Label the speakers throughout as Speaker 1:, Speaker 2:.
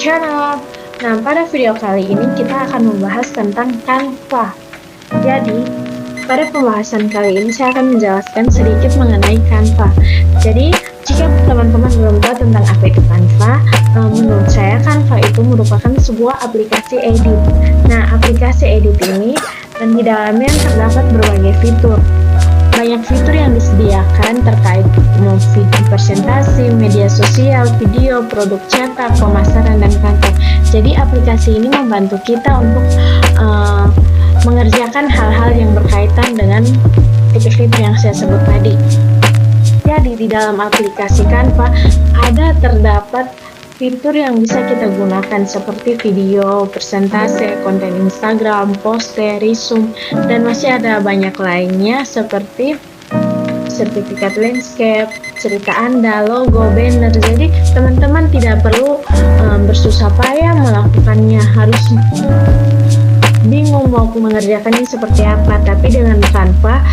Speaker 1: channel. Nah, pada video kali ini kita akan membahas tentang Canva. Jadi, pada pembahasan kali ini saya akan menjelaskan sedikit mengenai Canva. Jadi, jika teman-teman belum tahu tentang apa itu Canva, menurut saya Canva itu merupakan sebuah aplikasi edit. Nah, aplikasi edit ini dan di dalamnya terdapat berbagai fitur. Banyak fitur yang disediakan terkait fitur presentasi, media sosial, video, produk cetak, pemasaran, dan kantor. Jadi aplikasi ini membantu kita untuk mengerjakan hal-hal yang berkaitan dengan fitur-fitur yang saya sebut tadi. Jadi di dalam aplikasi Canva terdapat fitur yang bisa kita gunakan seperti video, presentasi, konten Instagram, poster, resume, dan masih ada banyak lainnya seperti sertifikat landscape, cerita Anda, logo, banner. Jadi teman-teman tidak perlu bersusah payah melakukannya, harus bingung mau mengerjakannya seperti apa. Tapi dengan Canva,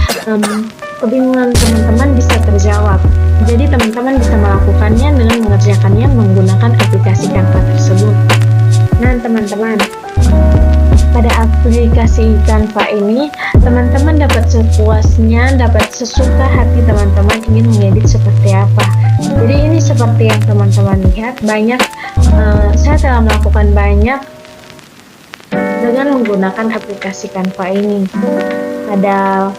Speaker 1: kebingungan teman-teman bisa terjawab. Jadi teman-teman bisa melakukannya dengan mengerjakannya menggunakan aplikasi Canva tersebut. Nah teman-teman, pada aplikasi Canva ini teman-teman dapat sepuasnya, dapat sesuka hati teman-teman ingin mengedit seperti apa. Jadi ini seperti yang teman-teman lihat, saya telah melakukan banyak dengan menggunakan aplikasi Canva ini. Ada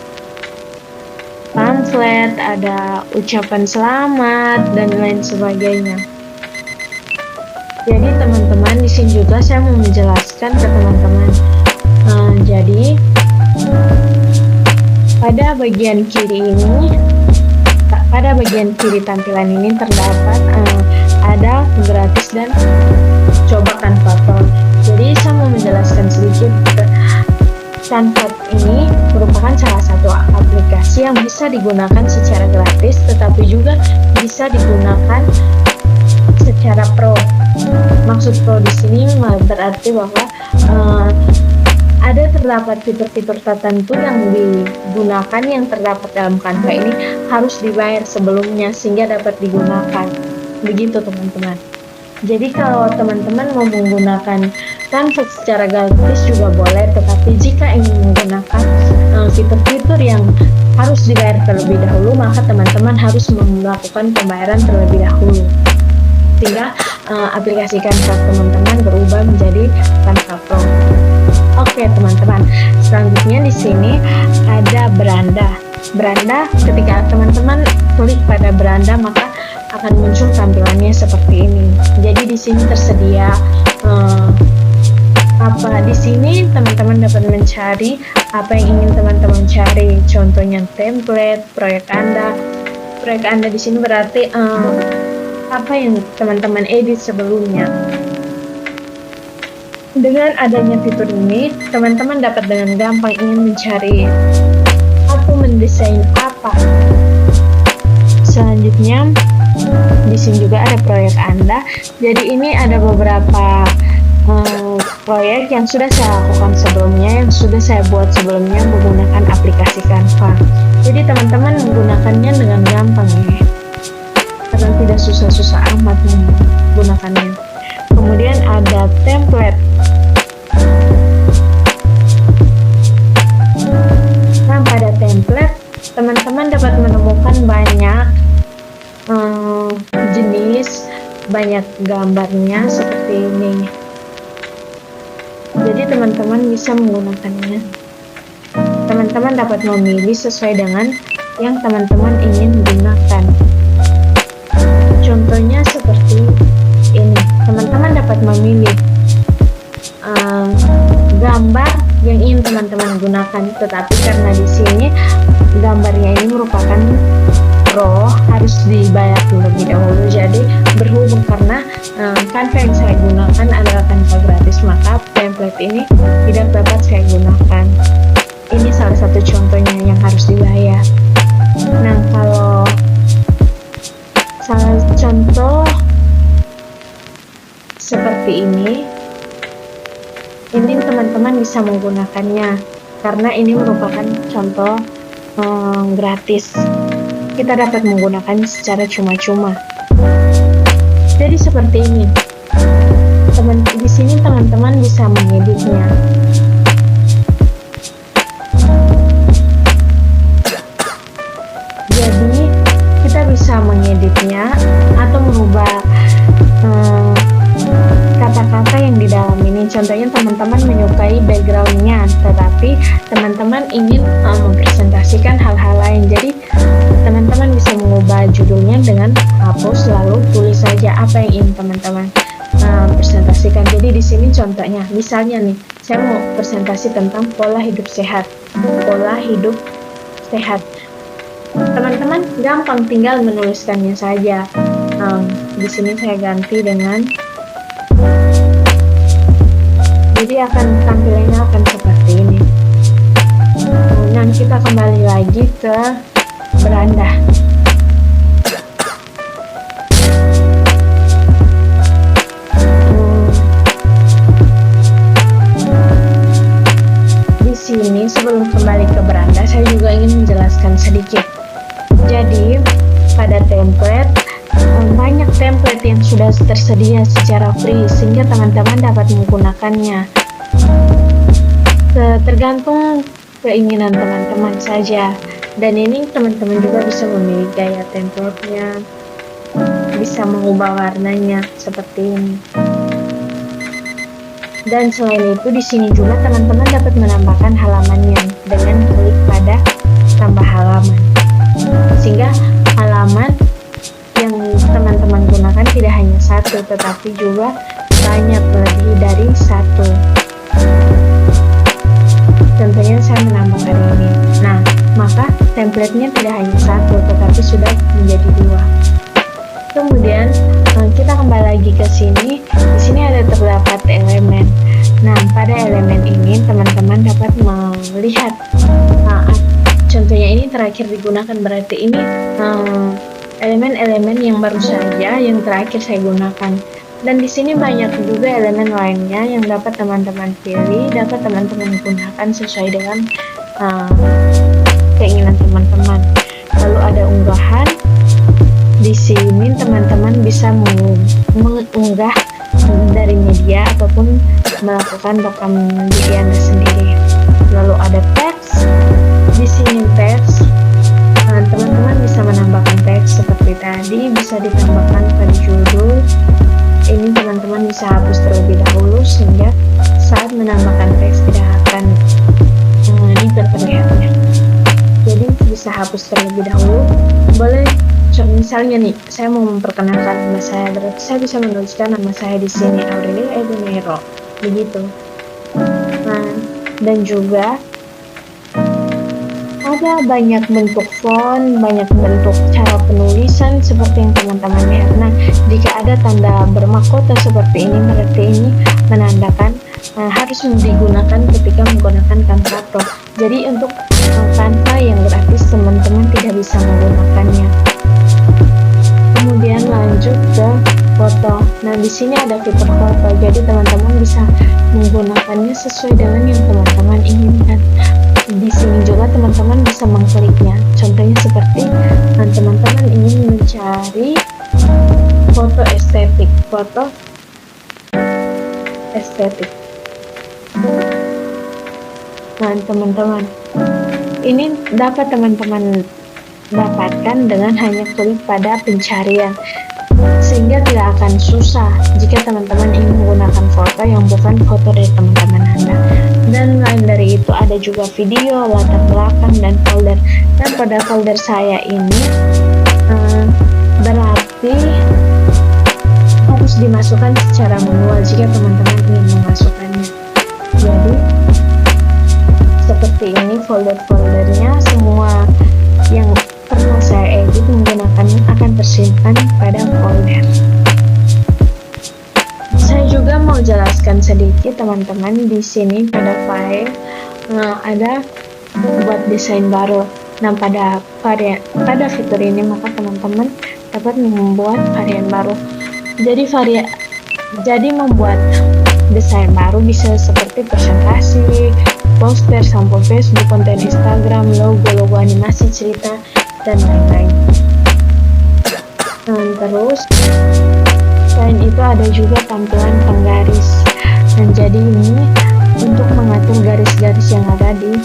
Speaker 1: pamflet, ada ucapan selamat, dan lain sebagainya. Jadi teman-teman, di sini juga saya mau menjelaskan ke teman-teman. Jadi pada bagian kiri tampilan ini terdapat ada gratis dan coba Canva Pro. Jadi saya mau menjelaskan sedikit. Canva ini merupakan salah satu aplikasi yang bisa digunakan secara gratis, tetapi juga bisa digunakan secara pro. Maksud pro di sini berarti bahwa terdapat fitur-fitur tertentu yang digunakan yang terdapat dalam Canva ini harus dibayar sebelumnya sehingga dapat digunakan. Begitu teman-teman. Jadi kalau teman-teman mau menggunakan Canva secara gratis juga boleh, tetapi jika ingin menggunakan fitur-fitur yang harus dibayar terlebih dahulu, maka teman-teman harus melakukan pembayaran terlebih dahulu. Sehingga aplikasi Canva teman-teman berubah menjadi Canva Pro. Oke teman-teman, selanjutnya di sini ada beranda. Beranda, ketika teman-teman klik pada beranda maka akan muncul tampilannya seperti ini. Jadi di sini tersedia di sini teman-teman dapat mencari apa yang ingin teman-teman cari. Contohnya template, proyek Anda. Proyek Anda di sini berarti apa yang teman-teman edit sebelumnya. Dengan adanya fitur ini, teman-teman dapat dengan gampang ingin mencari aku mendesain apa. Selanjutnya di sini juga ada proyek Anda. Jadi ini ada beberapa proyek yang sudah saya lakukan sebelumnya, yang sudah saya buat sebelumnya menggunakan aplikasi Canva. Jadi teman-teman menggunakannya dengan gampang ya, karena tidak susah-susah amat menggunakannya. Kemudian ada template. Nah pada template teman-teman dapat menemukan banyak jenis, banyak gambarnya seperti ini. Jadi teman-teman bisa menggunakannya. Teman-teman dapat memilih sesuai dengan yang teman-teman ingin gunakan. Contohnya seperti ini. Teman-teman dapat memilih gambar yang ingin teman-teman gunakan, tetapi karena di sini gambarnya ini merupakan pro, harus dibayar terlebih dahulu. Jadi berhubung karena Canva yang saya gunakan adalah Canva gratis, maka template ini tidak dapat saya gunakan. Ini salah satu contohnya yang harus dibayar. Nah kalau salah contoh seperti ini teman-teman bisa menggunakannya karena ini merupakan contoh gratis. Kita dapat menggunakannya secara cuma-cuma. Jadi seperti ini. Di sini teman-teman bisa mengeditnya. Jadi kita bisa mengeditnya atau merubah kata-kata yang di dalam ini. Contohnya teman-teman menyukai backgroundnya, tetapi teman-teman ingin mempresentasikan hal-hal lain. Jadi teman-teman bisa mengubah judulnya dengan hapus, lalu tulis saja apa yang ingin teman-teman presentasikan. Jadi di sini contohnya, misalnya nih, saya mau presentasi tentang pola hidup sehat. Pola hidup sehat. Teman-teman gampang tinggal menuliskannya saja. Di sini saya ganti dengan, jadi tampilannya akan seperti ini. Kemudian kita kembali lagi ke beranda. Di sini sebelum kembali ke beranda, saya juga ingin menjelaskan sedikit. Jadi pada template, banyak template yang sudah tersedia secara free sehingga teman-teman dapat menggunakannya. Tergantung keinginan teman-teman saja. Dan ini teman-teman juga bisa memilih gaya template-nya, bisa mengubah warnanya seperti ini. Dan selain itu di sini juga teman-teman dapat menambahkan halamannya dengan klik pada tambah halaman. Sehingga halaman yang teman-teman gunakan tidak hanya satu, tetapi juga banyak, lebih dari satu. Contohnya saya menambahkan ini. Nah, maka template-nya tidak hanya satu, tetapi sudah menjadi dua. Kemudian kita kembali lagi ke sini. Di sini ada terdapat elemen. Nah, pada elemen ini teman-teman dapat melihat. Contohnya ini terakhir digunakan, berarti ini elemen-elemen yang baru saja yang terakhir saya gunakan. Dan di sini banyak juga elemen lainnya yang dapat teman-teman pilih, dapat teman-teman gunakan sesuai dengan keinginan teman-teman. Lalu ada unggahan. Di sini teman-teman bisa mengunggah dari media ataupun melakukan rekam diri Anda sendiri. Lalu ada teks. Di sini teks, teman-teman bisa menambahkan teks seperti tadi, bisa ditambahkan pada judul. Ini teman-teman bisa hapus terlebih dahulu sehingga saat menambahkan teks tidak akan diperlihatkan. Jadi bisa hapus terlebih dahulu. Boleh, misalnya nih, saya mau memperkenalkan nama saya, berarti saya bisa menuliskan nama saya di sini, Aurelia Ebenero, begitu. Nah, dan juga ada banyak bentuk font, banyak bentuk cara penulisan seperti yang teman-teman lihat. Nah, jika ada tanda bermahkota seperti ini, berarti ini menandakan harus digunakan ketika menggunakan Canva Pro. Jadi untuk Canva yang gratis teman-teman tidak bisa menggunakannya. Kemudian lanjut ke foto. Nah, di sini ada fitur foto. Jadi teman-teman bisa menggunakannya sesuai dengan yang teman-teman inginkan. Di sini juga teman-teman bisa mengkliknya. Contohnya seperti teman-teman ingin mencari foto estetik, Nah, teman-teman, ini dapat teman-teman dapatkan dengan hanya klik pada pencarian, sehingga tidak akan susah jika teman-teman ingin menggunakan foto yang bukan foto dari teman-teman Anda. Dan lain dari itu ada juga video, latar belakang, dan folder. Dan pada folder saya ini berarti harus dimasukkan secara manual jika teman-teman ingin memasukkannya. Jadi seperti ini folder-foldernya, semua yang perlu saya edit menggunakannya akan tersimpan pada folder. Saya juga mau jelaskan sedikit teman-teman, di sini pada file ada buat desain baru. Nah, pada fitur ini maka teman-teman dapat membuat varian baru. Jadi membuat desain baru bisa seperti presentasi, poster, sampul Facebook, konten Instagram, logo animasi, cerita, dan lain-lain. Terus Selain itu ada juga tampilan penggaris. Dan jadi ini untuk mengatur garis-garis yang ada di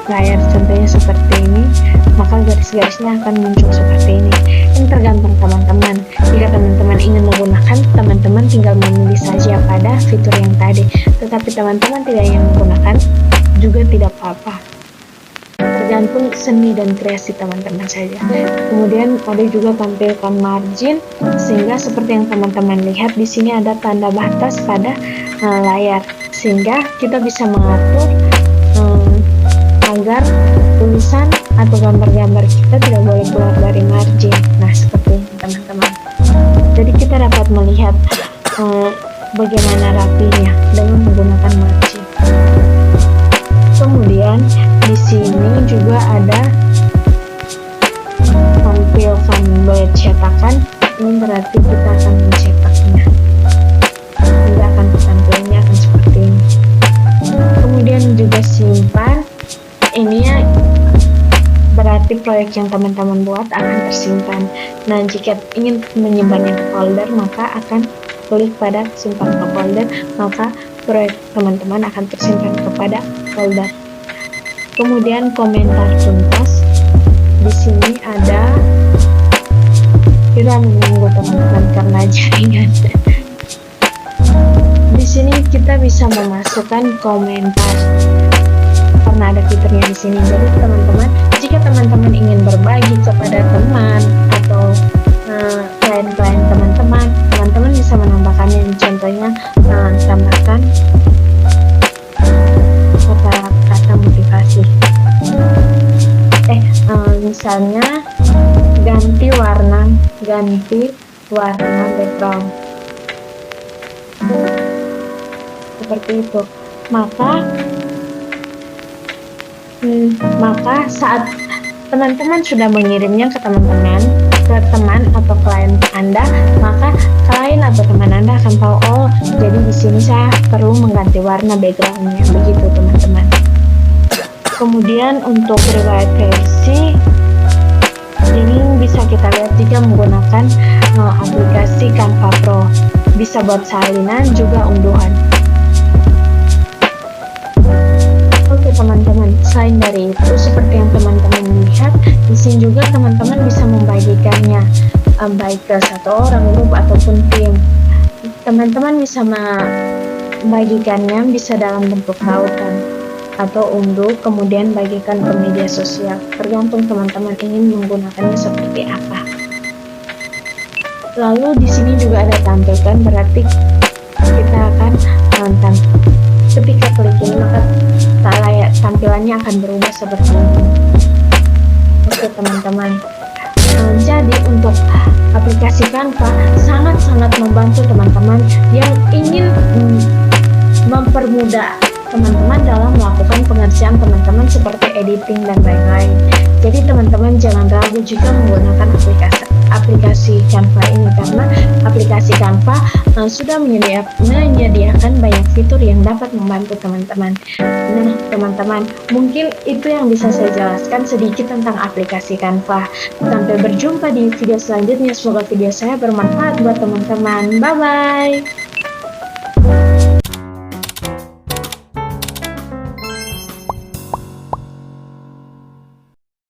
Speaker 1: layar, contohnya seperti ini, maka garis-garisnya akan muncul seperti ini. Ini tergantung teman-teman. Jika teman-teman ingin menggunakan, teman-teman tinggal memilih saja pada fitur yang tadi. Tetapi teman-teman tidak ingin menggunakan, juga tidak apa-apa. Tergantung seni dan kreasi teman-teman saja. Kemudian ada juga tampilkan margin, sehingga seperti yang teman-teman lihat di sini ada tanda batas pada layar, sehingga kita bisa mengatur agar tulisan atau gambar-gambar kita tidak boleh keluar dari margin. Nah, seperti ini teman-teman. Jadi kita dapat melihat bagaimana rapinya dengan menggunakan margin. Kemudian di sini juga ada tampilkan bullet cetakan. Ini berarti kita akan mencetaknya. Tidak akan tampilnya akan seperti ini. Kemudian juga simpan. Ini ya berarti proyek yang teman-teman buat akan tersimpan. Nah, jika ingin menyimpannya ke folder, maka akan klik pada simpan ke folder, maka proyek teman-teman akan tersimpan kepada folder. Kemudian komentar tuntas. Di sini ada, kita menunggu teman-teman karena jaringan. Di sini kita bisa memasukkan komentar. Karena ada fiturnya di sini. Jadi teman-teman, jika teman-teman ingin berbagi kepada teman atau klien-klien teman-teman bisa menambahkannya. Contohnya tambahkan kata motivasi. Misalnya ganti warna background. Seperti itu. Maka saat teman-teman sudah mengirimnya ke teman atau klien Anda, maka klien atau teman Anda akan tahu, oh, jadi di sini saya perlu mengganti warna backgroundnya, begitu teman-teman. Kemudian untuk riwayat versi, ini bisa kita lihat jika menggunakan aplikasi Canva Pro, bisa buat salinan juga unduhan. Teman-teman, selain dari itu, seperti yang teman-teman lihat di sini juga teman-teman bisa membagikannya baik ke satu orang, grup ataupun tim. Teman-teman bisa membagikannya bisa dalam bentuk tautan atau unduh, kemudian bagikan ke media sosial. Tergantung teman-teman ingin menggunakannya seperti apa. Lalu di sini juga ada tampilkan, berarti kita akan nonton. Ketika klik ini, maka tampilannya akan berubah seperti ini. Oke teman-teman, jadi untuk aplikasi Canva sangat-sangat membantu teman-teman yang ingin mempermudah teman-teman dalam melakukan pengerjaan teman-teman seperti editing dan lain-lain. Jadi teman-teman jangan ragu jika menggunakan aplikasi Canva ini, karena aplikasi Canva sudah menyediakan banyak fitur yang dapat membantu teman-teman. Nah teman-teman, mungkin itu yang bisa saya jelaskan sedikit tentang aplikasi Canva. Sampai berjumpa di video selanjutnya. Semoga video saya bermanfaat buat teman-teman. Bye bye.